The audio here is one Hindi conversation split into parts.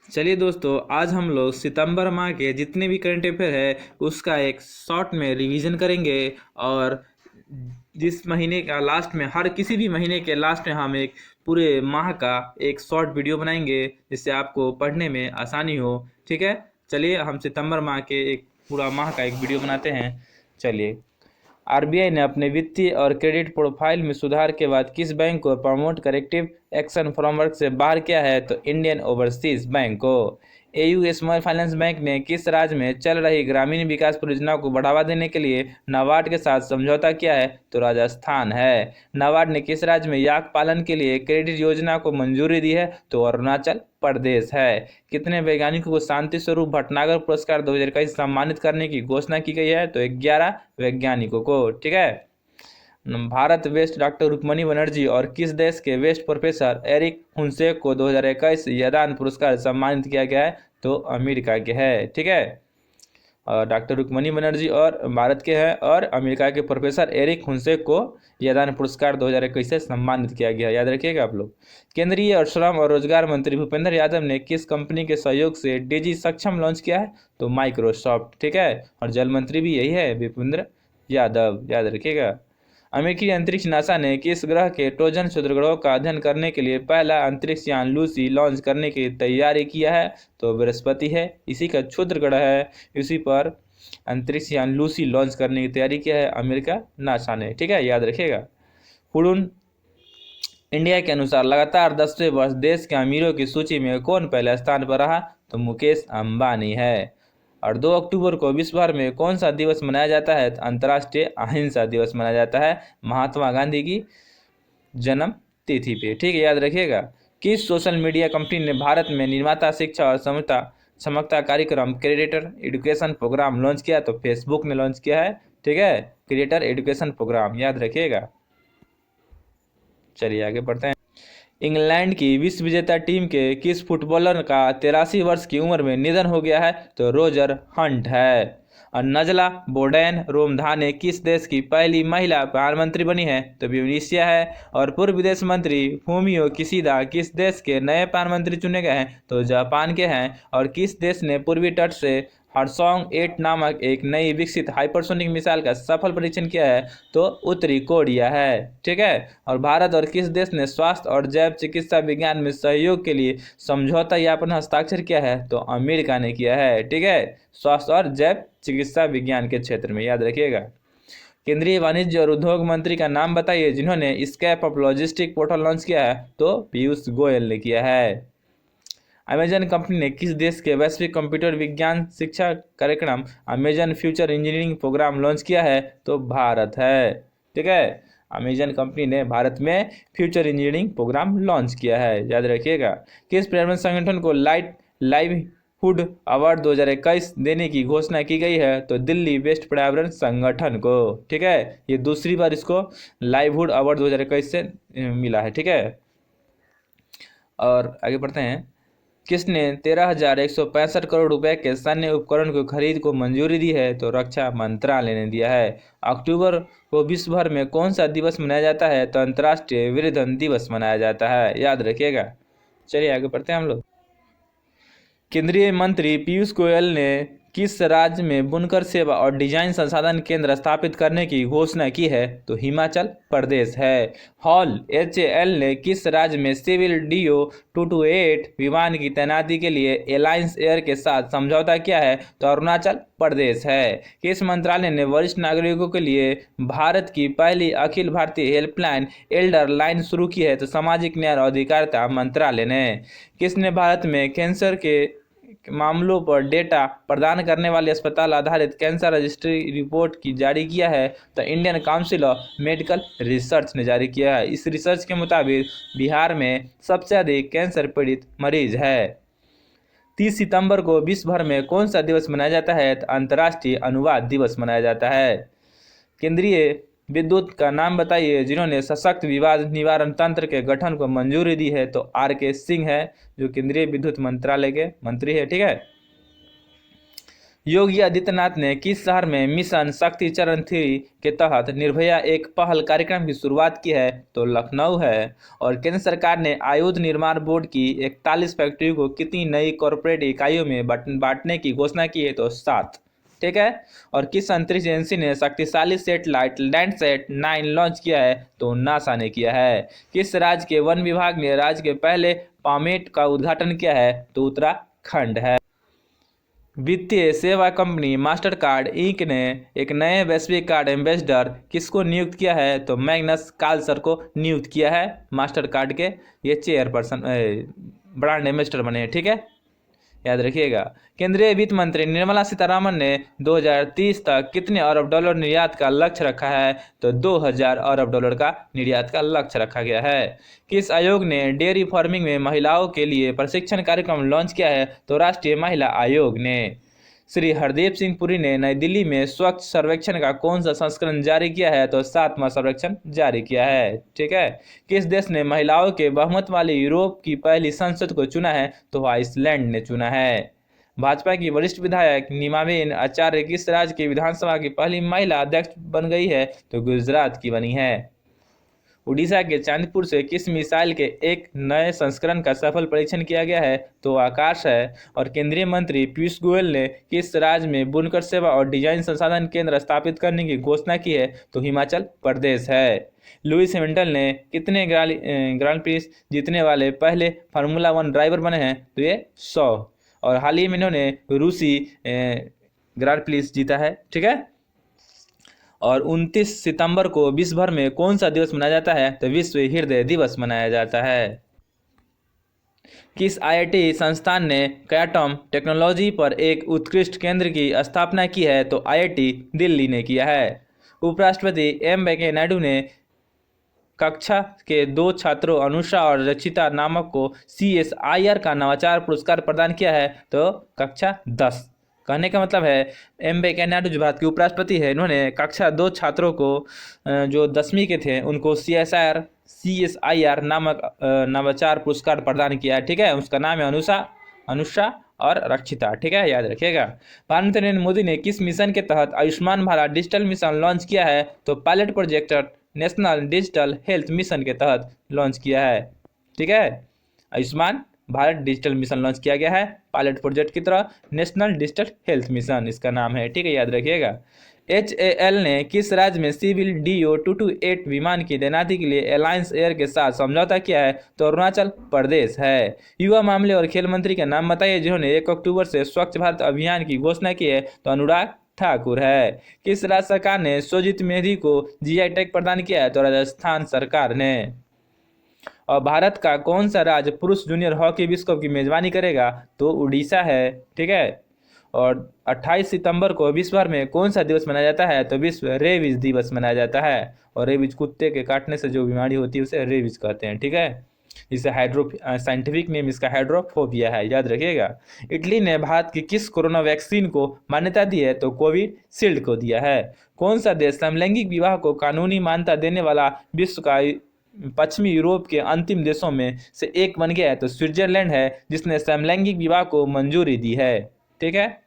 चलिए दोस्तों, आज हम लोग सितंबर माह के जितने भी करंट अफेयर है उसका एक शॉर्ट में रिवीजन करेंगे। और जिस महीने का लास्ट में, हर किसी भी महीने के लास्ट में हम एक पूरे माह का एक शॉर्ट वीडियो बनाएंगे जिससे आपको पढ़ने में आसानी हो। ठीक है, चलिए हम सितंबर माह के एक पूरा माह का एक वीडियो बनाते हैं। चलिए, आरबीआई ने अपने वित्तीय और क्रेडिट प्रोफाइल में सुधार के बाद किस बैंक को प्रमोट करेक्टिव एक्शन फ्रेमवर्क से बाहर किया है? तो इंडियन ओवरसीज बैंक को। एयू स्मॉल फाइनेंस बैंक ने किस राज्य में चल रही ग्रामीण विकास परियोजनाओं को बढ़ावा देने के लिए नाबार्ड के साथ समझौता किया है? तो राजस्थान है। नाबार्ड ने किस राज्य में याक पालन के लिए क्रेडिट योजना को मंजूरी दी है? तो अरुणाचल प्रदेश है। कितने वैज्ञानिकों को शांति स्वरूप भटनागर पुरस्कार 2021 सम्मानित करने की घोषणा की गई है? तो 11 वैज्ञानिकों को। ठीक है। भारत वेस्ट डॉक्टर रुक्मणी बनर्जी और किस देश के वेस्ट प्रोफेसर एरिक हुनसेक को 2021 यदान पुरस्कार सम्मानित किया गया है? तो अमेरिका के है। ठीक है। डॉक्टर रुक्मणी बनर्जी और भारत के हैं और अमेरिका के प्रोफेसर एरिक हुनसेक को यदान पुरस्कार 2021 से सम्मानित किया गया। याद रखिएगा आप लोग। केंद्रीय और श्रम और रोजगार मंत्री भूपेंद्र यादव ने किस कंपनी के सहयोग से डिजी सक्षम लॉन्च किया है? तो माइक्रोसॉफ्ट। ठीक है। और जल मंत्री भी यही है, भूपेंद्र यादव। याद रखिएगा। अमेरिकी अंतरिक्ष नासा ने किस ग्रह के ट्रोजन क्षुद्रग्रहों का अध्ययन करने के लिए पहला अंतरिक्ष यान लूसी लॉन्च करने की तैयारी किया है? तो बृहस्पति है, इसी का क्षुद्र ग्रह है, इसी पर अंतरिक्ष यान लूसी लॉन्च करने की तैयारी किया है अमेरिका नासा ने। ठीक है, याद रखिएगा। हुडुन इंडिया के अनुसार लगातार 10वें वर्ष देश के अमीरों की सूची में कौन पहले स्थान पर रहा? तो मुकेश अंबानी है। और 2 अक्टूबर को विश्व भर में कौन सा दिवस मनाया जाता है? तो अंतर्राष्ट्रीय अहिंसा दिवस मनाया जाता है महात्मा गांधी की जन्म तिथि पे। ठीक है, याद रखिएगा। किस सोशल मीडिया कंपनी ने भारत में निर्माता शिक्षा और समता कार्यक्रम क्रिएटर एजुकेशन प्रोग्राम लॉन्च किया? तो फेसबुक ने लॉन्च किया है। ठीक है, क्रिएटर एजुकेशन प्रोग्राम। याद रखिएगा। चलिए आगे बढ़ते हैं। इंग्लैंड की विश्व विजेता टीम के किस फुटबॉलर का 83 वर्ष की उम्र में निधन हो गया है? तो रोजर हंट है। और नजला बोडेन रोमधाने किस देश की पहली महिला प्रधानमंत्री बनी है? तो ट्यूनीशिया है। और पूर्व विदेश मंत्री फूमियो किशिदा किस देश के नए प्रधानमंत्री चुने गए हैं? तो जापान के हैं। और किस देश ने पूर्वी तट से हरसोंग 8 नामक एक नई विकसित हाइपरसोनिक मिसाइल का सफल परीक्षण किया है? तो उत्तरी कोरिया है। ठीक है। और भारत और किस देश ने स्वास्थ्य और जैव चिकित्सा विज्ञान में सहयोग के लिए समझौता ज्ञापन हस्ताक्षर किया है? तो अमेरिका ने किया है। ठीक है, स्वास्थ्य और जैव चिकित्सा विज्ञान के क्षेत्र में। याद रखिएगा। केंद्रीय वाणिज्य और उद्योग मंत्री का नाम बताइए जिन्होंने स्कैप ऑफ लॉजिस्टिक पोर्टल लॉन्च किया है? तो पीयूष गोयल ने किया है। अमेजन कंपनी ने किस देश के वैश्विक कंप्यूटर विज्ञान शिक्षा कार्यक्रम Amazon future engineering program launch किया है? तो भारत है। ठीक है, अमेजन कंपनी ने भारत में फ्यूचर इंजीनियरिंग प्रोग्राम लॉन्च किया है। याद रखिएगा। किस पर्यावरण संगठन को लाइवहुड अवार्ड 2021 देने की घोषणा की गई है? तो दिल्ली बेस्ट पर्यावरण संगठन को। ठीक है, ये दूसरी बार इसको लाइवहुड अवार्ड 2021 से मिला है। ठीक है, और आगे बढ़ते हैं। किसने 13,165 करोड़ रुपए के सैन्य उपकरण को खरीद को मंजूरी दी है? तो रक्षा मंत्रालय ने दिया है। अक्टूबर को विश्व भर में कौन सा दिवस मनाया जाता है? तो अंतर्राष्ट्रीय वृद्धजन दिवस मनाया जाता है। याद रखिएगा। चलिए आगे बढ़ते हैं हम लोग। केंद्रीय मंत्री पीयूष गोयल ने किस राज्य में बुनकर सेवा और डिजाइन संसाधन केंद्र स्थापित करने की घोषणा की है? तो हिमाचल प्रदेश है। हॉल एचएएल ने किस राज्य में सिविल डीओ 228 विमान की तैनाती के लिए एलायंस एयर के साथ समझौता किया है? तो अरुणाचल प्रदेश है। किस मंत्रालय ने वरिष्ठ नागरिकों के लिए भारत की पहली Akhil Bharatiya helpline Elder line शुरू की है? तो सामाजिक न्याय और अधिकारिता मंत्रालय ने। किसने भारत में कैंसर के मामलों पर डेटा प्रदान करने वाले अस्पताल आधारित कैंसर रजिस्ट्री रिपोर्ट की जारी किया है? तो Indian council of medical research ने जारी किया है। इस रिसर्च के मुताबिक बिहार में सबसे अधिक कैंसर पीड़ित मरीज है। 30 सितंबर को विश्व भर में कौन सा दिवस मनाया जाता है? तो अंतर्राष्ट्रीय अनुवाद दिवस मनाया जाता है। केंद्रीय विद्युत का नाम बताइए जिन्होंने सशक्त विवाद निवारण तंत्र के गठन को मंजूरी दी है? तो आर.के. सिंह है, जो केंद्रीय विद्युत मंत्रालय के मंत्री है। ठीक है। योगी आदित्यनाथ ने किस शहर में मिशन शक्ति चरण 3 के तहत निर्भया एक पहल कार्यक्रम की शुरुआत की है? तो लखनऊ है। और केंद्र सरकार ने आयुध निर्माण बोर्ड की 41 फैक्ट्री को कितनी नई कॉरपोरेट इकाइयों में बांटने की घोषणा की है? तो 7। ठीक है। और किस अंतरिक्ष एजेंसी ने शक्तिशाली सेटेलाइट लैंडसैट 9 लॉन्च किया है? तो नासा ने किया है। किस राज्य के वन विभाग ने राज्य के पहले पामेट का उद्घाटन किया है? तो उत्तराखंड है। वित्तीय सेवा कंपनी मास्टरकार्ड इंक ने एक नए वैश्विक कार्ड एम्बेसडर किसको नियुक्त किया है? तो मैग्नस कार्लसन को नियुक्त किया है। मास्टरकार्ड के ये चेयरपर्सन ब्रांड एम्बेसडर बने हैं। ठीक है, याद रखिएगा। केंद्रीय वित्त मंत्री निर्मला सीतारामन ने 2030 तक कितने अरब डॉलर निर्यात का लक्ष्य रखा है? तो 2000 अरब डॉलर का निर्यात का लक्ष्य रखा गया है। किस आयोग ने डेयरी फार्मिंग में महिलाओं के लिए प्रशिक्षण कार्यक्रम लॉन्च किया है? तो राष्ट्रीय महिला आयोग ने। श्री हरदीप सिंह पुरी ने नई दिल्ली में स्वच्छ सर्वेक्षण का कौन सा संस्करण जारी किया है? तो 7वां सर्वेक्षण जारी किया है। ठीक है। किस देश ने महिलाओं के बहुमत वाली यूरोप की पहली संसद को चुना है? तो आइसलैंड ने चुना है। भाजपा की वरिष्ठ विधायक नीमाबेन आचार्य किस राज्य की विधानसभा की पहली महिला अध्यक्ष बन गई है? तो गुजरात की बनी है। उड़ीसा के चांदपुर से किस मिसाइल के एक नए संस्करण का सफल परीक्षण किया गया है? तो आकाश है। और केंद्रीय मंत्री पीयूष गोयल ने किस राज्य में बुनकर सेवा और डिजाइन संसाधन केंद्र स्थापित करने की घोषणा की है? तो हिमाचल प्रदेश है। लुइस हैमिल्टन ने कितने ग्रांड प्रिक्स जीतने वाले पहले फार्मूला 1 ड्राइवर बने हैं? तो ये 100। और हाल ही में इन्होंने रूसी ग्रांड प्रिक्स जीता है। ठीक है। और 29 सितंबर को विश्व भर में कौन सा दिवस मनाया जाता है? तो विश्व हृदय दिवस मनाया जाता है। किस आईआईटी संस्थान ने क्वांटम टेक्नोलॉजी पर एक उत्कृष्ट केंद्र की स्थापना की है? तो आईआईटी दिल्ली ने किया है। उपराष्ट्रपति एम वेंकैया नायडू ने कक्षा के 2 छात्रों अनुषा और रक्षिता नामक को CSIR का नवाचार पुरस्कार प्रदान किया है? तो कक्षा 10। कहने का मतलब है एम वेंकैया नायडू जो भारत के उपराष्ट्रपति है, इन्होंने कक्षा 2 छात्रों को जो 10वीं के थे उनको CSIR नामक नवाचार पुरस्कार प्रदान किया है। ठीक है। उसका नाम है अनुषा और रक्षिता। ठीक है, याद रखिएगा। प्रधानमंत्री नरेंद्र मोदी ने किस मिशन के तहत Ayushman Bharat digital mission launch किया है? तो pilot project national digital health mission के तहत लॉन्च किया है। ठीक है, Ayushman Bharat digital mission launch किया गया है पायलट प्रोजेक्ट की तरह। नेशनल डिजिटल हेल्थ मिशन इसका नाम है। ठीक है, याद रखिएगा। HAL ने किस राज्य में सिविल DO-228 विमान की तैनाती के लिए अलायंस एयर के साथ समझौता किया है? तो अरुणाचल प्रदेश है। युवा मामले और खेल मंत्री का नाम बताइए जिन्होंने 1 अक्टूबर से स्वच्छ भारत अभियान की घोषणा की है? तो अनुराग ठाकुर है। किस राज्य सरकार ने सुजीत मेहंदी को GI टैग प्रदान किया है? तो राजस्थान सरकार ने। और भारत का कौन सा राज्य पुरुष जूनियर हॉकी विश्व कप की मेजबानी करेगा? तो उड़ीसा है। ठीक है। और 28 सितंबर को विश्व भर में कौन सा दिवस मनाया जाता है? तो विश्व रेबीज दिवस मनाया जाता है। और रेबीज कुत्ते के काटने से जो बीमारी होती है उसे रेबीज कहते हैं। ठीक है। इसे साइंटिफिक नेम इसका हाइड्रोफोबिया है, याद रखिएगा। इटली ने भारत की किस कोरोना वैक्सीन को मान्यता दी है? तो कोविशील्ड को दिया है। कौन सा देश समलैंगिक विवाह को कानूनी मान्यता देने वाला विश्व का पश्चिमी यूरोप के अंतिम देशों में से एक बन गया है? तो स्विट्जरलैंड है, जिसने समलैंगिक विवाह को मंजूरी दी है। ठीक है।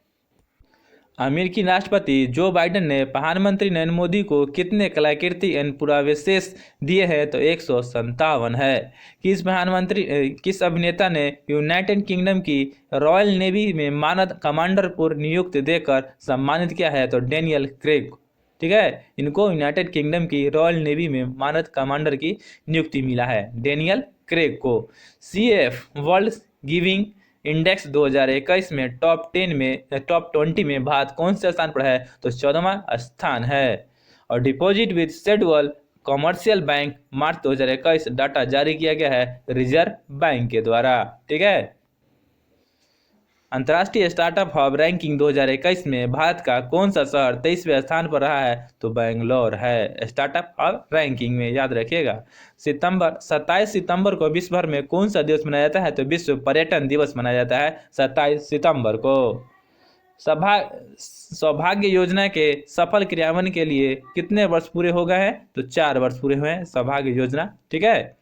अमेरिकी राष्ट्रपति जो बाइडेन ने प्रधानमंत्री नरेंद्र मोदी को कितने कलाकृति एवं पुराविशेष दिए हैं? तो 157 है। किस अभिनेता ने यूनाइटेड किंगडम की रॉयल नेवी में मानद कमांडर पर नियुक्ति देकर सम्मानित किया है? तो डेनियल क्रेग। ठीक है, इनको यूनाइटेड किंगडम की रॉयल नेवी में मानद कमांडर की नियुक्ति मिला है, डेनियल क्रेग को। CAF वर्ल्ड गिविंग इंडेक्स 2021 में टॉप 20 में भारत कौन से स्थान पर है? तो 14वां स्थान है। और deposit with schedule commercial bank March 2021 data जारी किया गया है रिजर्व बैंक के द्वारा। ठीक है। अंतर्राष्ट्रीय स्टार्टअप हब रैंकिंग 2021 में भारत का कौन सा शहर 23वें स्थान पर रहा है? तो बेंगलोर है स्टार्टअप हब रैंकिंग में, याद रखिएगा। 27 सितंबर को विश्व भर में कौन सा दिवस मनाया जाता है? तो विश्व पर्यटन दिवस मनाया जाता है 27 सितंबर को। सौभाग्य योजना के सफल क्रियान्वयन के लिए कितने वर्ष पूरे हो गए हैं? तो 4 वर्ष पूरे हुए हैं सौभाग्य योजना। ठीक है।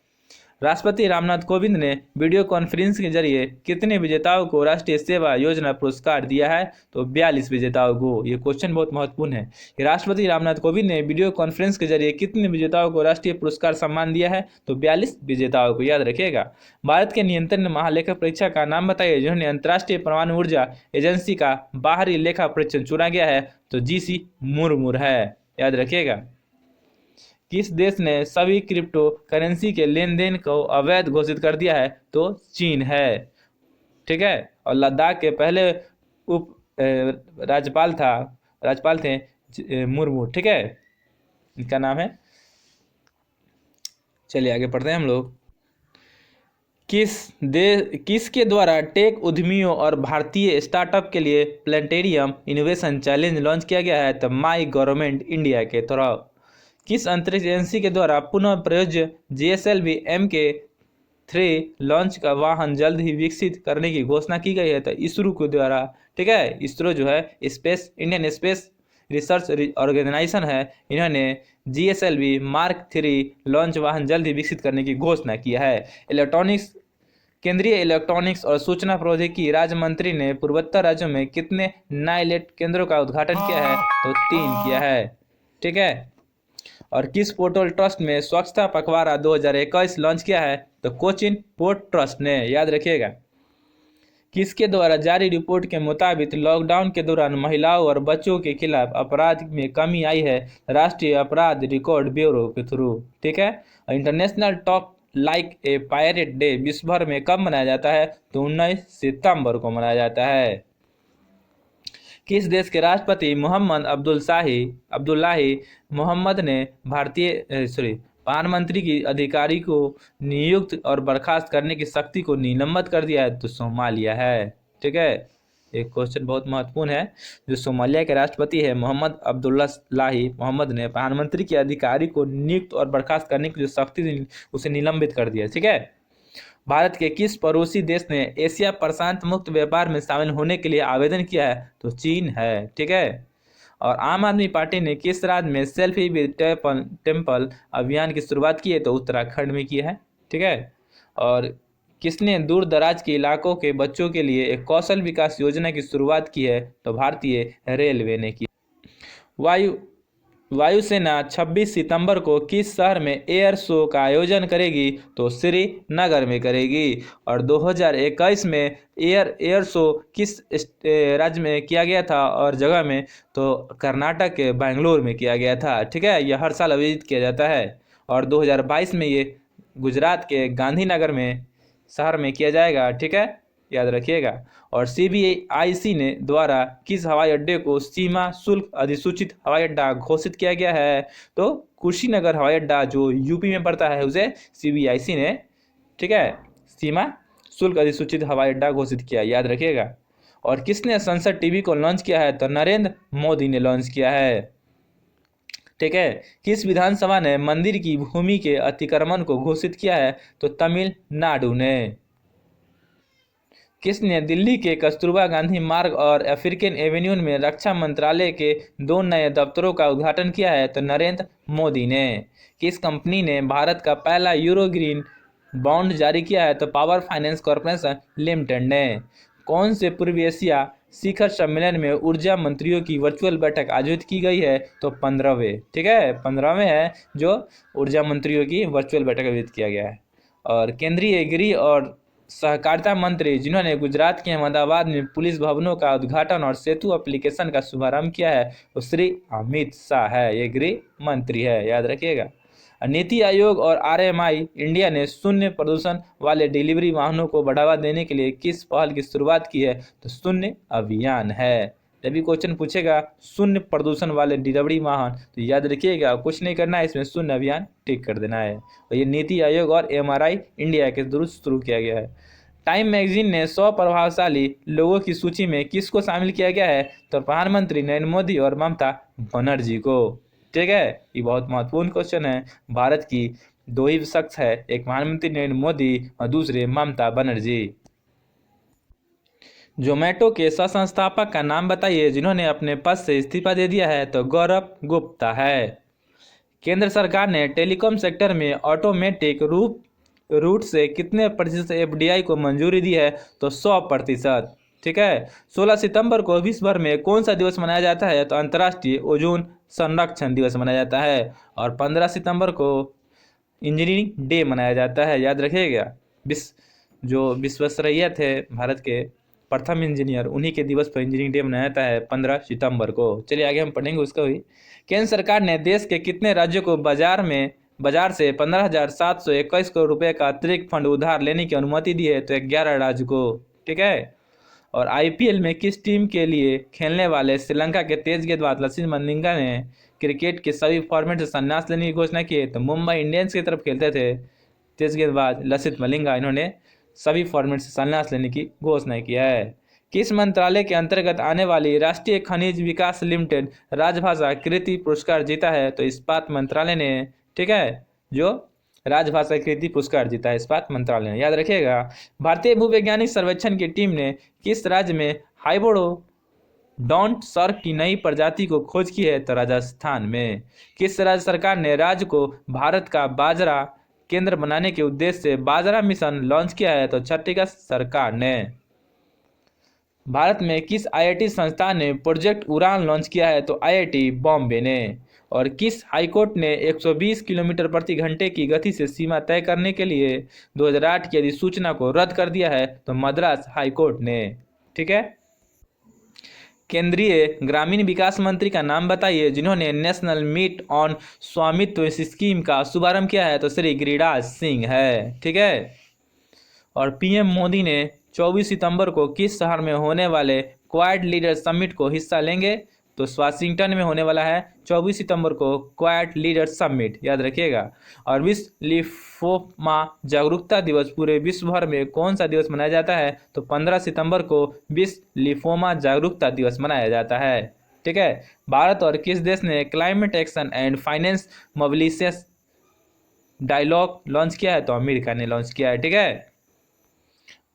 राष्ट्रपति रामनाथ कोविंद ने वीडियो कॉन्फ्रेंस के जरिए कितने विजेताओं को राष्ट्रीय सेवा योजना पुरस्कार दिया है? तो 42 विजेताओं को। ये क्वेश्चन बहुत महत्वपूर्ण है कि राष्ट्रपति रामनाथ कोविंद ने वीडियो कॉन्फ्रेंस के जरिए कितने विजेताओं को राष्ट्रीय पुरस्कार सम्मान दिया है? तो 42 विजेताओं को, याद रखिएगा। भारत के नियंत्रण महालेखा परीक्षक का नाम बताइए जिन्होंने अंतर्राष्ट्रीय परमाणु ऊर्जा एजेंसी का बाहरी लेखा परीक्षण चुना गया है? तो जीसी मुर्मू है, याद रखिएगा। किस देश ने सभी क्रिप्टो करेंसी के लेन देन को अवैध घोषित कर दिया है? तो चीन है, ठीक है। और लद्दाख के पहले उप राज्यपाल थे मुर्मू, ठीक है, इनका नाम है। चलिए आगे पढ़ते हैं हम लोग। किसके द्वारा टेक उद्यमियों और भारतीय स्टार्टअप के लिए प्लेनेटेरियम इनोवेशन चैलेंज लॉन्च किया गया है? तो माई गवर्नमेंट इंडिया के तरफ। किस अंतरिक्ष एजेंसी के द्वारा पुनः प्रयोज्य GSLV Mk3 लॉन्च का वाहन जल्द ही विकसित करने की घोषणा की गई है? तो इसरो के द्वारा, ठीक है। इसरो जो है इंडियन स्पेस रिसर्च ऑर्गेनाइजेशन है, इन्होंने GSLV Mark 3 लॉन्च वाहन जल्द ही विकसित करने की घोषणा की है। केंद्रीय इलेक्ट्रॉनिक्स और सूचना प्रौद्योगिकी राज्य मंत्री ने पूर्वोत्तर राज्यों में कितने नाइलेट केंद्रों का उद्घाटन किया है? तो 3 किया है, ठीक है। और किस पोर्टल ट्रस्ट में स्वच्छता पखवाड़ा 2021 लॉन्च किया है? तो कोचिन पोर्ट ट्रस्ट ने, याद रखिएगा। किसके द्वारा जारी रिपोर्ट के मुताबिक लॉकडाउन के दौरान महिलाओं और बच्चों के खिलाफ अपराध में कमी आई है? राष्ट्रीय अपराध रिकॉर्ड ब्यूरो के थ्रू, ठीक है। International talk like a pirate day विश्व भर में कब मनाया जाता है? तो 19 सितंबर को मनाया जाता है। किस देश के राष्ट्रपति मोहम्मद अब्दुल्लाही मोहम्मद ने प्रधानमंत्री की अधिकारी को नियुक्त और बर्खास्त करने की शक्ति को निलंबित कर दिया है? तो सोमालिया है, ठीक है। एक क्वेश्चन बहुत महत्वपूर्ण है। जो सोमालिया के राष्ट्रपति है मोहम्मद अब्दुल्लाही मोहम्मद ने प्रधानमंत्री के अधिकारी को नियुक्त और बर्खास्त करने की जो शक्ति थी उसे निलंबित कर दिया, ठीक है। भारत के किस पड़ोसी देश ने एशिया प्रशांत मुक्त व्यापार में शामिल होने के लिए आवेदन किया है? तो चीन है, ठीक है। और आम आदमी पार्टी ने किस राज्य में सेल्फी विद टेम्पल अभियान की शुरुआत की है? तो उत्तराखंड में की है, ठीक है। और किसने दूर दराज के इलाकों के बच्चों के लिए एक कौशल विकास योजना की शुरुआत की है? तो भारतीय रेलवे ने की। वायुसेना 26 सितंबर को किस शहर में एयर शो का आयोजन करेगी? तो श्रीनगर में करेगी। और 2021 में एयर शो किस राज्य में किया गया था और जगह में? तो कर्नाटक के बेंगलुरु में किया गया था, ठीक है। यह हर साल आयोजित किया जाता है। और 2022 में ये गुजरात के गांधीनगर में शहर में किया जाएगा, ठीक है, याद रखिएगा। और CBIC ने द्वारा किस हवाई अड्डे को सीमा शुल्क अधिसूचित हवाई अड्डा घोषित किया गया है? तो कुशीनगर हवाई अड्डा जो यूपी में पड़ता है उसे CBIC ने, ठीक है, सीमा शुल्क अधिसूचित हवाई अड्डा घोषित किया, याद रखिएगा। और किसने संसद टीवी को लॉन्च किया है? तो नरेंद्र मोदी ने लॉन्च किया है, ठीक है। किस विधानसभा ने मंदिर की भूमि के अतिक्रमण को घोषित किया है? तो तमिलनाडु ने। किसने दिल्ली के कस्तूरबा गांधी मार्ग और अफ्रीकन एवेन्यू में रक्षा मंत्रालय के 2 नए दफ्तरों का उद्घाटन किया है? तो नरेंद्र मोदी ने। किस कंपनी ने भारत का पहला यूरो ग्रीन बॉन्ड जारी किया है? तो पावर फाइनेंस कॉर्पोरेशन लिमिटेड ने। कौन से पूर्वी एशिया शिखर सम्मेलन में ऊर्जा मंत्रियों की वर्चुअल बैठक आयोजित की गई है? तो 15वें, ठीक है, 15वें है जो ऊर्जा मंत्रियों की वर्चुअल बैठक आयोजित किया गया है। और केंद्रीय गृह और सहकारिता मंत्री जिन्होंने गुजरात के अहमदाबाद में पुलिस भवनों का उद्घाटन और सेतु एप्लीकेशन का शुभारंभ किया है? वो श्री अमित शाह है, ये गृह मंत्री है, याद रखिएगा। नीति आयोग और RMI इंडिया ने शून्य प्रदूषण वाले डिलीवरी वाहनों को बढ़ावा देने के लिए किस पहल की शुरुआत की है? तो शून्य अभियान है। जब भी क्वेश्चन पूछेगा शून्य प्रदूषण वाले डिलीवरी वाहन तो याद रखिएगा कुछ नहीं करना है, इसमें शून्य अभियान टिक कर देना है। और ये नीति आयोग और MRI इंडिया के थ्रू शुरू किया गया है। टाइम मैगजीन ने 100 प्रभावशाली लोगों की सूची में किसको शामिल किया गया है? तो प्रधानमंत्री नरेंद्र मोदी और ममता बनर्जी को, ठीक है। ये बहुत महत्वपूर्ण क्वेश्चन है। भारत की 2 ही शख्स है, एक प्रधानमंत्री नरेंद्र मोदी और दूसरे ममता बनर्जी। जोमेटो के सह-संस्थापक का नाम बताइए जिन्होंने अपने पद से इस्तीफा दे दिया है? तो गौरव गुप्ता है। केंद्र सरकार ने टेलीकॉम सेक्टर में ऑटोमेटिक रूप रूट से कितने प्रतिशत एफडीआई को मंजूरी दी है? तो 100%। ठीक है। 16 सितंबर को विश्व भर में कौन सा दिवस मनाया जाता है? तो अंतर्राष्ट्रीय ओजोन संरक्षण दिवस मनाया जाता है। और 15 सितंबर को इंजीनियरिंग डे मनाया जाता है, याद रखिएगा। जो विश्वेश्वरैया थे भारत के प्रथम इंजीनियर, उन्हीं के दिवस पर इंजीनियरिंग डे मनाया जाता है 15 सितंबर को। चलिए आगे हम पढ़ेंगे उसका भी। केंद्र सरकार ने देश के कितने राज्यों को बाजार से 15,721 करोड़ रुपए का अतिरिक्त फंड उधार लेने की अनुमति दी है? तो 11 राज्य को। ठीक है। और आईपीएल में किस टीम के लिए खेलने वाले श्रीलंका के तेज गेंदबाज लसिथ मलिंगा ने क्रिकेट के सभी फॉर्मेट से संन्यास लेने की घोषणा की है? तो मुंबई इंडियंस की तरफ खेलते थे तेज गेंदबाज लसिथ मलिंगा, इन्होंने सभी फॉर्मेट से संन्यास लेने की घोषणा किया है। किस मंत्रालय के अंतर्गत आने वाली राष्ट्रीय खनिज विकास लिमिटेड राजभाषा कृति पुरस्कार जीता है? तो इस्पात मंत्रालय ने। ठीक है। जो राजभाषा कृति पुरस्कार जीता है इस्पात मंत्रालय ने, याद रखिएगा। भारतीय भूवैज्ञानिक सर्वेक्षण की टीम ने किस राज्य में हाइबोडोंट सर्प की नई प्रजाति को खोज की है? तो राजस्थान में। किस राज्य सरकार ने राज्य को भारत का बाजरा केंद्र बनाने के उद्देश्य से बाजरा मिशन लॉन्च किया है? तो छत्तीसगढ़ सरकार ने। भारत में किस आईआईटी संस्थान ने प्रोजेक्ट उड़ान लॉन्च किया है? तो आईआईटी बॉम्बे ने। और किस हाईकोर्ट ने 120 किलोमीटर प्रति घंटे की गति से सीमा तय करने के लिए 2008 की अधिसूचना को रद्द कर दिया है? तो मद्रास हाईकोर्ट ने। ठीक है। केंद्रीय ग्रामीण विकास मंत्री का नाम बताइए जिन्होंने नेशनल मीट ऑन स्वामित्व स्कीम का शुभारंभ किया है? तो श्री गिरिराज सिंह है। ठीक है। और पीएम मोदी ने 24 सितंबर को किस शहर में होने वाले क्वाड लीडर समिट को हिस्सा लेंगे? तो वाशिंगटन में होने वाला है 24 सितंबर को क्वाड लीडर समिट, याद रखिएगा। और विश्व लिम्फोमा जागरूकता दिवस पूरे विश्व भर में कौन सा दिवस मनाया जाता है? तो 15 सितंबर को विश्व लिम्फोमा जागरूकता दिवस मनाया जाता है। ठीक है। भारत और किस देश ने climate action and finance mobilization dialogue launch किया है? तो अमेरिका ने लॉन्च किया है। ठीक है।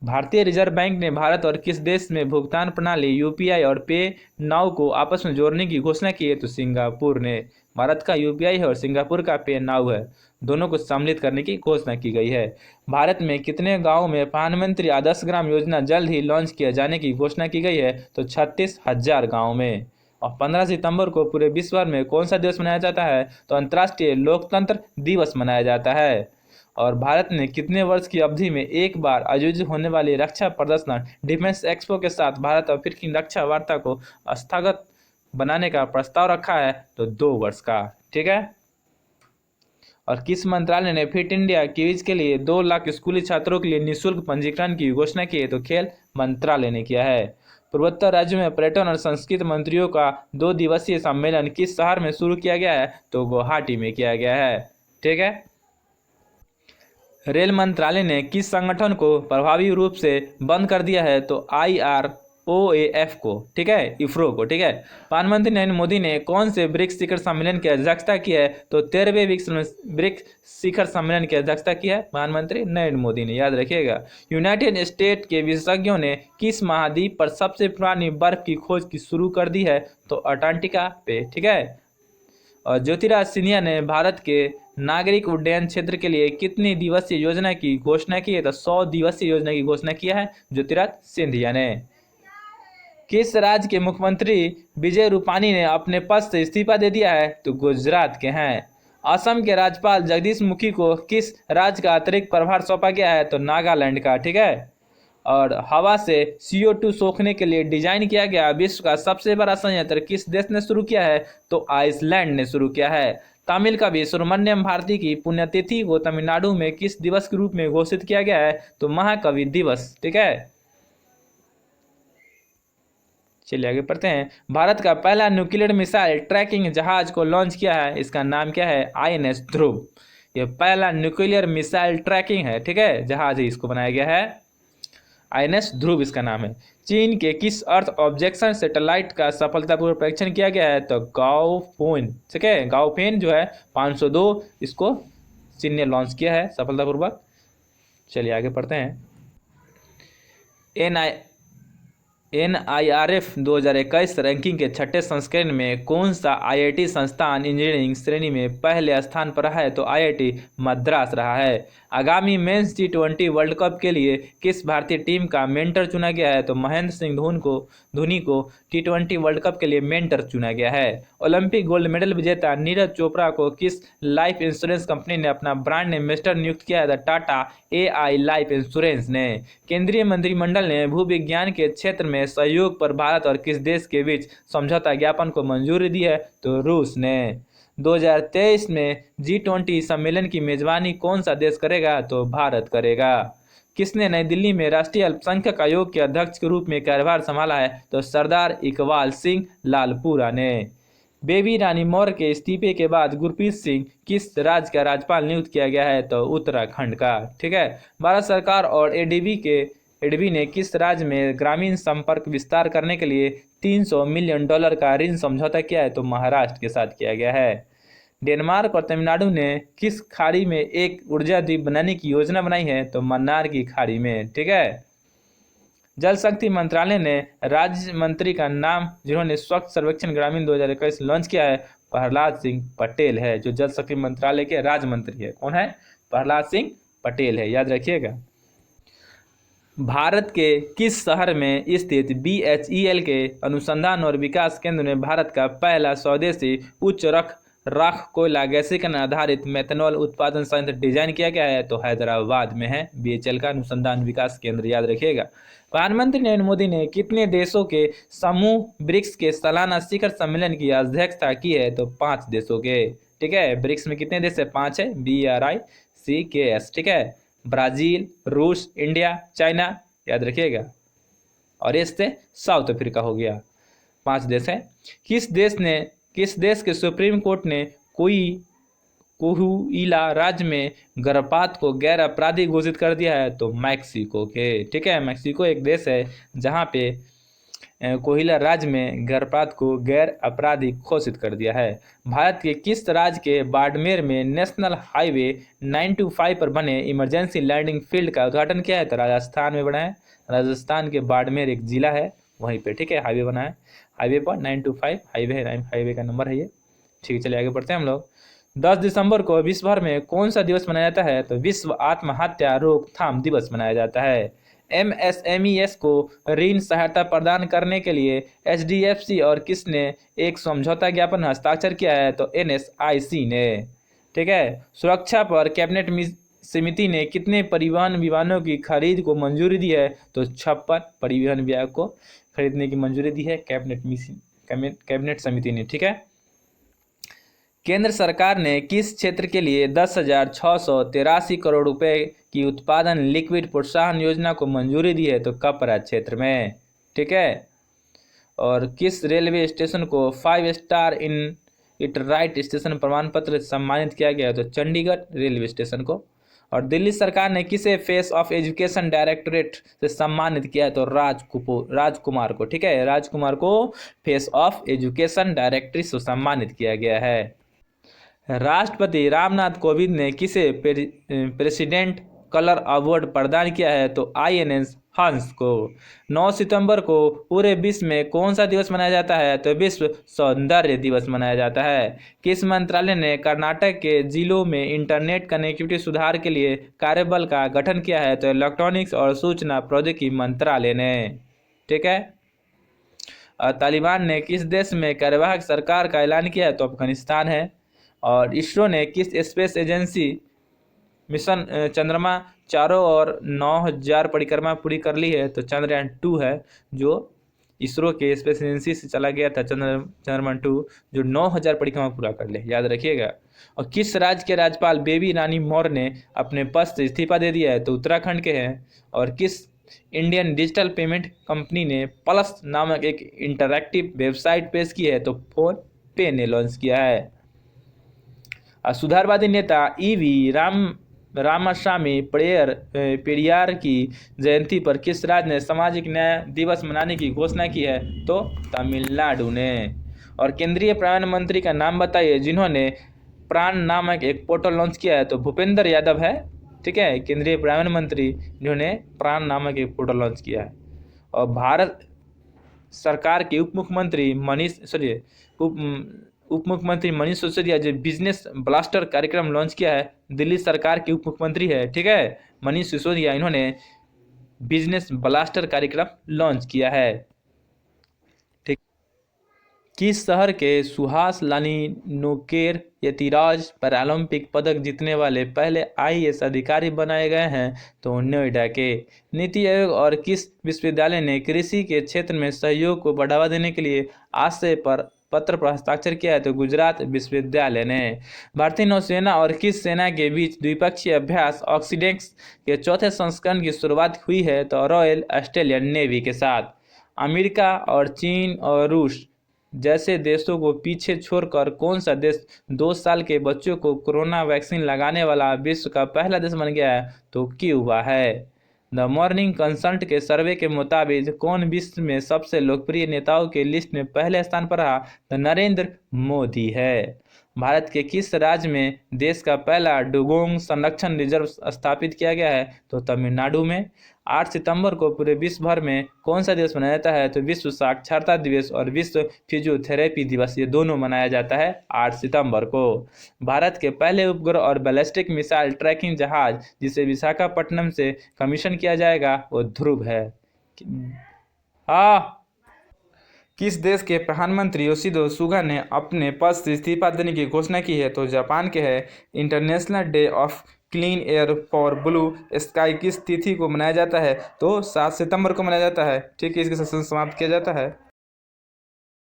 भारतीय रिजर्व बैंक ने भारत और किस देश में भुगतान प्रणाली यूपीआई और पे नाउ को आपस में जोड़ने की घोषणा की है? तो सिंगापुर ने। भारत का यूपीआई है और सिंगापुर का पे नाउ है, दोनों को सम्मिलित करने की घोषणा की गई है। भारत में कितने गाँव में प्रधानमंत्री आदर्श ग्राम योजना जल्द ही लॉन्च किए जाने की घोषणा की गई है? तो 36,000 गाँव में। और 15 सितंबर को पूरे विश्व भर में कौन सा दिवस मनाया जाता है? तो अंतर्राष्ट्रीय लोकतंत्र दिवस मनाया जाता है। और भारत ने कितने वर्ष की अवधि में एक बार आयोजित होने वाली रक्षा प्रदर्शन डिफेंस एक्सपो के साथ भारत और फिर की रक्षा वार्ता को स्थगित बनाने का प्रस्ताव रखा है? तो 2 वर्ष का। ठीक है। और किस मंत्रालय ने फिट इंडिया क्विज के लिए 2 लाख स्कूली छात्रों के लिए निःशुल्क पंजीकरण की घोषणा की है? तो खेल मंत्रालय ने किया है। पूर्वोत्तर राज्यों में पर्यटन और संस्कृति मंत्रियों का 2 दिवसीय सम्मेलन किस शहर में शुरू किया गया है? तो गुवाहाटी में किया गया है। ठीक है। रेल मंत्रालय ने किस संगठन को प्रभावी रूप से बंद कर दिया है? तो IROAF को। ठीक है। इफ्रो को। ठीक है। प्रधानमंत्री नरेंद्र मोदी ने कौन से ब्रिक्स शिखर सम्मेलन की अध्यक्षता की है? तो 13वें ब्रिक्स शिखर सम्मेलन की अध्यक्षता की है प्रधानमंत्री नरेंद्र मोदी ने, याद रखिएगा। यूनाइटेड स्टेट के विशेषज्ञों ने किस महाद्वीप पर सबसे पुरानी बर्फ की खोज की शुरू कर दी है? तो अंटार्कटिका पे। ठीक है। और ज्योतिराज सिंधिया ने भारत के नागरिक उड्डयन क्षेत्र के लिए कितनी दिवसीय योजना की घोषणा की है? तो 100 दिवसीय योजना की घोषणा किया है ज्योतिराज सिंधिया ने। किस राज्य के मुख्यमंत्री विजय रूपानी ने अपने पद से इस्तीफा दे दिया है? तो गुजरात के हैं। असम के राज्यपाल जगदीश मुखी को किस राज्य का अतिरिक्त प्रभार सौंपा गया है? तो नागालैंड का। ठीक है। और हवा से CO2 सोखने के लिए डिजाइन किया गया विश्व का सबसे बड़ा संयंत्र किस देश ने शुरू किया है? तो आइसलैंड ने शुरू किया है। तमिल कवि सुब्रमण्यम भारती की पुण्यतिथि को तमिलनाडु में किस दिवस के रूप में घोषित किया गया है? तो महाकवि दिवस। ठीक है। चलिए आगे पढ़ते हैं। भारत का पहला न्यूक्लियर मिसाइल ट्रैकिंग जहाज को लॉन्च किया है, इसका नाम क्या है? INS ध्रुव। यह पहला न्यूक्लियर मिसाइल ट्रैकिंग है। ठीक है। जहाज ही इसको बनाया गया है, INS ध्रुव इसका नाम है। चीन के किस अर्थ ऑब्जेक्शन सैटेलाइट का सफलतापूर्वक परीक्षण किया गया है? तो गाओफेन। ठीक है। गाओफेन जो है 502, इसको चीन ने लॉन्च किया है सफलतापूर्वक। चलिए आगे पढ़ते हैं। NIRF 2021 रैंकिंग के 6ठे संस्करण में कौन सा IIT संस्थान इंजीनियरिंग श्रेणी में पहले स्थान पर रहा है? तो IIT मद्रास रहा है। आगामी मेंस T20 वर्ल्ड कप के लिए किस भारतीय टीम का मेंटर चुना गया है? तो महेंद्र सिंह धोनी को T20 वर्ल्ड कप के लिए मेंटर चुना गया है। ओलंपिक गोल्ड मेडल विजेता नीरज चोपड़ा को किस लाइफ इंश्योरेंस कंपनी ने अपना ब्रांड एम्बेसडर नियुक्त किया है? तो टाटा AI लाइफ इंश्योरेंस ने। केंद्रीय मंत्रिमंडल ने भूविज्ञान के क्षेत्र में सहयोग पर भारत और किस देश के बीच समझौता ज्ञापन को मंजूरी दी है? तो रूस ने। 2023 में G20 सम्मेलन की मेजबानी कौन सा देश करेगा? तो भारत करेगा। किसने नई दिल्ली में राष्ट्रीय अल्पसंख्यक आयोग के अध्यक्ष के रूप में कार्यभार संभाला है? तो सरदार इकबाल सिंह लालपुरा ने। बेबी रानी मौर्य के इस्तीफे के बाद गुरप्रीत सिंह किस राज्य का राज्यपाल नियुक्त किया गया है? तो उत्तराखंड का। ठीक है। भारत सरकार और एडीबी ने किस राज्य में ग्रामीण संपर्क विस्तार करने के लिए $300 मिलियन का ऋण समझौता किया है? तो महाराष्ट्र के साथ किया गया है। डेनमार्क और तमिलनाडु ने किस खाड़ी में एक ऊर्जा द्वीप बनाने की योजना बनाई है? तो मन्नार की खाड़ी में। ठीक है। जल शक्ति मंत्रालय ने राज्य मंत्री का नाम जिन्होंने स्वच्छ सर्वेक्षण ग्रामीण 2021 लॉन्च किया है, प्रहलाद सिंह पटेल है, जो जल शक्ति मंत्रालय के राज्य मंत्री है। कौन है? प्रहलाद सिंह पटेल है, याद रखिएगा। भारत के किस शहर में स्थित BHEL के अनुसंधान और विकास केंद्र ने भारत का पहला स्वदेशी उच्च राख कोयला गैसीकरण आधारित मेथनॉल उत्पादन संयंत्र डिजाइन किया गया है? तो हैदराबाद में है BHEL का अनुसंधान विकास केंद्र, याद रखिएगा। प्रधानमंत्री नरेंद्र मोदी ने कितने देशों के समूह ब्रिक्स के सालाना शिखर सम्मेलन की अध्यक्षता की है? तो 5 देशों के। ठीक है। ब्रिक्स में कितने देश है? 5 है, BRICS। ठीक है। ब्राजील, रूस, इंडिया, चाइना, याद रखिएगा। और इससे साउथ अफ्रीका हो गया। 5 देश हैं। किस देश के सुप्रीम कोर्ट ने कोहुइला राज्य में गर्भपात को गैर अपराधी घोषित कर दिया है? तो मैक्सिको के। ठीक है। मैक्सिको एक देश है जहां पे कोहिला राज्य में गर्भपात को गैर अपराधी घोषित कर दिया है। भारत के किस राज्य के बाड़मेर में नेशनल हाईवे 925 पर बने इमरजेंसी लैंडिंग फील्ड का उद्घाटन किया है? तो राजस्थान में बना है। राजस्थान के बाड़मेर एक जिला है, वहीं पे। ठीक है। हाईवे बना है, हाईवे पर 925 हाईवे है, हाईवे का नंबर है ये। ठीक है। चलिए आगे बढ़ते हैं हम लोग। 10 दिसंबर को विश्व भर में कौन सा दिवस मनाया जाता है? तो विश्व आत्महत्या रोकथाम दिवस मनाया जाता है। MSMES को ऋण सहायता प्रदान करने के लिए HDFC और किसने एक समझौता ज्ञापन हस्ताक्षर किया है? तो NSIC ने। ठीक है। सुरक्षा पर कैबिनेट समिति ने कितने परिवहन विमानों की खरीद को मंजूरी दी है? तो 56 परिवहन विभाग को खरीदने की मंजूरी दी है कैबिनेट समिति ने। ठीक है। केंद्र सरकार ने किस क्षेत्र के लिए 10,683 करोड़ रुपए की उत्पादन लिक्विड प्रोत्साहन योजना को मंजूरी दी है? तो कपड़ा क्षेत्र में। ठीक है। और किस रेलवे स्टेशन को 5 star in it right station प्रमाण पत्र सम्मानित किया गया है? तो चंडीगढ़ रेलवे स्टेशन को। और दिल्ली सरकार ने किसे फेस ऑफ एजुकेशन डायरेक्टोरेट से सम्मानित किया है? तो राजकुमार को। ठीक है। राजकुमार को फेस ऑफ एजुकेशन डायरेक्टरी से सम्मानित किया गया है। राष्ट्रपति रामनाथ कोविंद ने किसे प्रेसिडेंट कलर अवार्ड प्रदान किया है? तो INS हंस को। 9 सितंबर को पूरे विश्व में कौन सा दिवस मनाया जाता है? तो विश्व सौंदर्य दिवस मनाया जाता है। किस मंत्रालय ने कर्नाटक के जिलों में इंटरनेट कनेक्टिविटी सुधार के लिए कार्यबल का गठन किया है? तो इलेक्ट्रॉनिक्स और सूचना प्रौद्योगिकी मंत्रालय ने। ठीक है। तालिबान ने किस देश में कार्यवाहक सरकार का ऐलान किया है? तो अफगानिस्तान है। और इसरो ने किस स्पेस एजेंसी मिशन चंद्रमा चारों और 9000 परिक्रमा पूरी कर ली है? तो चंद्रयान 2 है, जो इसरो के स्पेस एजेंसी से चला गया था चंद्रयान 2, जो 9000 परिक्रमा पूरा कर ले, याद रखिएगा। और किस राज्य के राज्यपाल बेबी रानी मौर्य ने अपने पद से इस्तीफा दे दिया है? तो उत्तराखंड के हैं। और किस इंडियन डिजिटल पेमेंट कंपनी ने प्लस नामक एक इंटरैक्टिव वेबसाइट पेश की है? तो फोन पे ने लॉन्च किया है। सुधारवादी नेता EV रामास्वामी पेरियार की जयंती पर किस राज्य ने सामाजिक न्याय दिवस मनाने की घोषणा की है? तो तमिलनाडु ने। और केंद्रीय पर्यावरण मंत्री का नाम बताइए जिन्होंने प्राण नामक एक पोर्टल लॉन्च किया है? तो भूपेंद्र यादव है। ठीक है। केंद्रीय पर्यावरण मंत्री जिन्होंने प्राण नामक एक पोर्टल लॉन्च किया है। और भारत सरकार के उप उप मुख्यमंत्री मनीष सिसोदिया जो बिजनेस ब्लास्टर कार्यक्रम लॉन्च किया है, दिल्ली सरकार के उप मुख्यमंत्री है, ठीक है, मनीष सिसोदिया, इन्होंने बिजनेस ब्लास्टर कार्यक्रम लॉन्च किया है। ठीक, किस शहर के सुहास लानिनोकेर यतिराज पैरालंपिक पदक जीतने वाले पहले आईएएस अधिकारी बनाए गए हैं? तो नोएडा के। नीति आयोग और किस विश्वविद्यालय ने कृषि के क्षेत्र में सहयोग को बढ़ावा देने के लिए आशय पर पत्र पर हस्ताक्षर किया है? तो गुजरात विश्वविद्यालय ने। भारतीय नौसेना और किस सेना के बीच द्विपक्षीय अभ्यास ऑक्सीडेक्स के चौथे संस्करण की शुरुआत हुई है? तो रॉयल ऑस्ट्रेलियन नेवी के साथ। अमेरिका और चीन और रूस जैसे देशों को पीछे छोड़कर कौन सा देश 2 साल के बच्चों को कोरोना वैक्सीन लगाने वाला विश्व का पहला देश बन गया है? तो क्यूबा है। द मॉर्निंग कंसल्ट के सर्वे के मुताबिक कौन विश्व में सबसे लोकप्रिय नेताओं के लिस्ट में पहले स्थान पर रहा? तो नरेंद्र मोदी है। भारत के किस राज्य में देश का पहला डुगोंग संरक्षण रिजर्व स्थापित किया गया है? तो तमिलनाडु में। 8 सितंबर को पूरे विश्व भर में कौन सा दिवस मनाया जाता है? तो विश्व साक्षरता दिवस और विश्व फिजियोथेरेपी दिवस, ये दोनों मनाया जाता है 8 सितंबर को। भारत के पहले उपग्रह और बैलिस्टिक मिसाइल ट्रैकिंग जहाज जिसे विशाखापट्टनम से कमीशन किया जाएगा वो ध्रुव है। किस देश के प्रधानमंत्री योशिहिदे सुगा ने अपने पद से इस्तीफा देने की घोषणा की है? तो जापान के है। International day of clean air for blue sky किस तिथि को मनाया जाता है? तो 7 सितंबर को मनाया जाता है। ठीक है, इसके सेशन समाप्त किया जाता है।